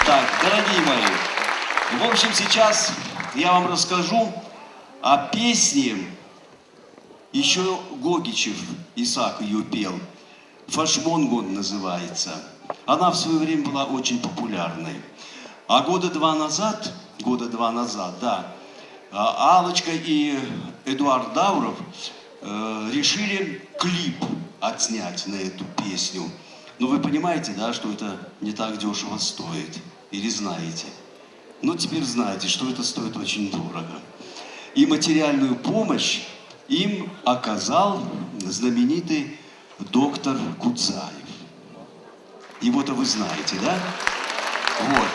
Так, дорогие мои, в общем, сейчас я вам расскажу о песне, еще Гогичев, Исаак ее пел, «Фашмонгон» называется. Она в свое время была очень популярной. А года два назад, да, Аллочка и Эдуард Дауров решили клип отснять на эту песню. Но вы понимаете, да, что это не так дешево стоит? Или знаете? Ну, теперь знаете, что это стоит очень дорого. И материальную помощь им оказал знаменитый доктор Кудзаев. Его-то вы знаете, да? Вот.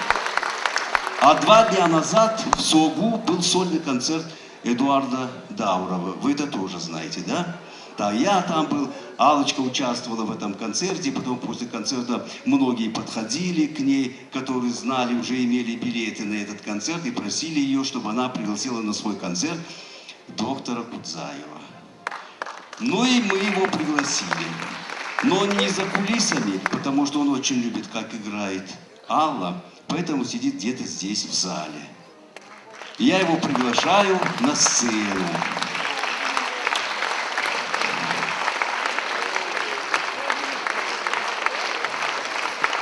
А 2 дня назад в СОГУ был сольный концерт Эдуарда Даурова. Вы это тоже знаете, да? Да, я там был, Аллочка участвовала в этом концерте, потом после концерта многие подходили к ней, которые знали, уже имели билеты на этот концерт и просили ее, чтобы она пригласила на свой концерт доктора Кудзаева. Ну и мы его пригласили. Но он не за кулисами, потому что он очень любит, как играет Алла, поэтому сидит где-то здесь в зале. Я его приглашаю на сцену.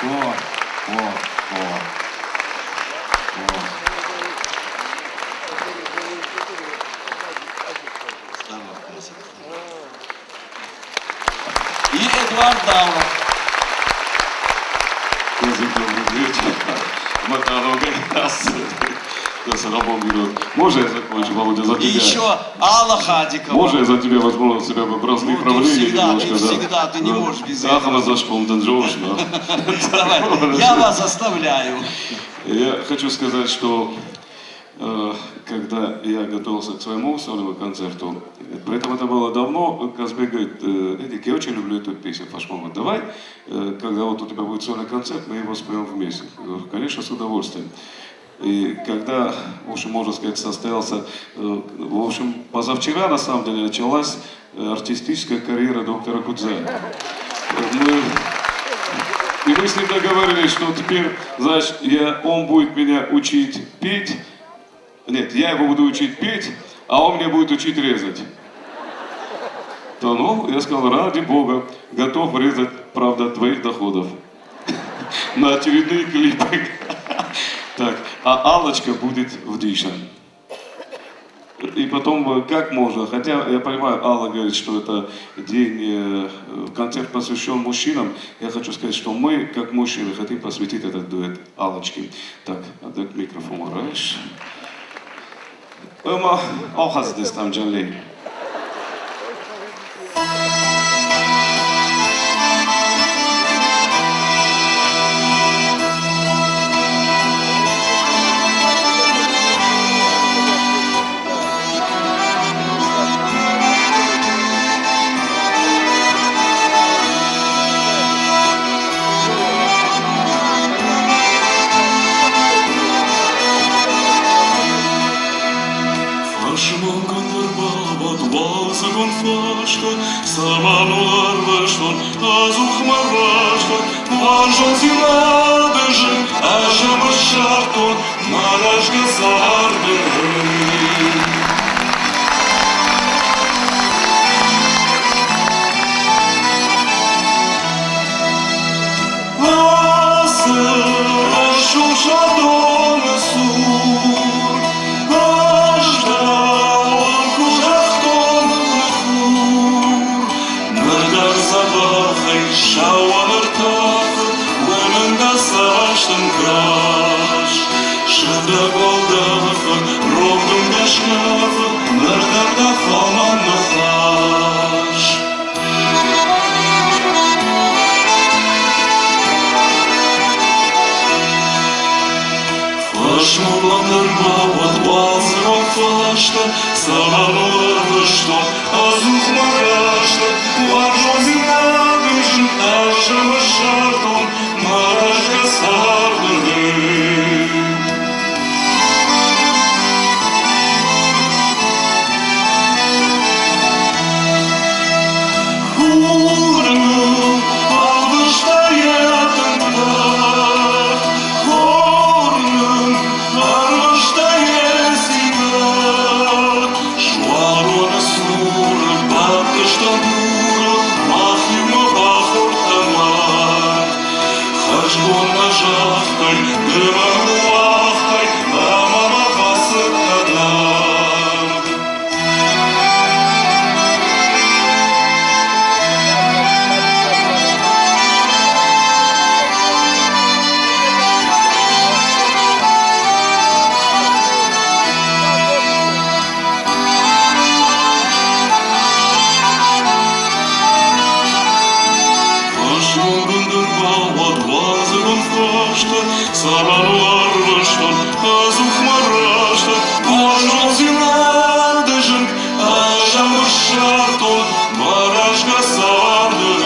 О. И Эдуард Дауров. Можно я закончу, Володя, за тебя? И еще Алла Хадикова. Можно я за тебя возьму на себя бразды правления немножко? Всегда, ты не можешь без этого. Ахана за шпом, Джош, Давай, я вас оставляю. Я хочу сказать, что когда я готовился к своему сольному концерту, при этом это было давно, Казбек говорит: Эдик, я очень люблю эту песню, Фашмон, давай, когда вот у тебя будет сольный концерт, мы его споем вместе. Я говорю, конечно, с удовольствием. И когда, в общем, можно сказать, состоялся, в общем, позавчера, на самом деле, началась артистическая карьера доктора Кудзаева. И мы с ним договорились, что теперь, значит, он будет меня учить петь. Нет, я его буду учить петь, а он меня будет учить резать. То, ну, я сказал, ради Бога, готов резать, правда, от твоих доходов. На очередные клипы. Так, а Аллочка будет в Дичном. И потом, как можно, хотя я понимаю, Алла говорит, что это день, концерт посвящен мужчинам, я хочу сказать, что мы, как мужчины, хотим посвятить этот дуэт Аллочке. Так, отдай микрофон, раньше. Ama o hazırız tam canlı. Samanlar başlar, azuk marvaşlar, Muanjol ziladıжы, Ажамы шартон, Марашка зарды. Asıl aşul şadonu sur, Аждал кужахтон лыхур, Мырдар забахай шауаныр тахы, Önünde savaştın kraş, Şıda goldağıfı, Rovdum yaşkafı, Mırdarda kalman mıhlaş. Фашмуланыр бават балзырон фашты, Сағанылыр вышты, азух марашты, Уаржон зинадыжын, Ажымы шартон, Марашка сардырды. Хурну, алғышта ятында, Sabanular baştan azuk maraştan Boşun zinadışın aşamış şarton Maraşka sardığı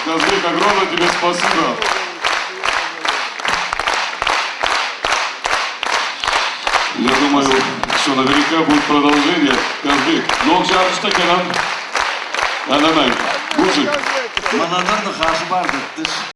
Казбек, огромное тебе спасибо. Я думаю, что наверняка будет продолжение. Казбек, но жарышта Kenan. Ананай, Гужик. Манадырдың қарсы барды.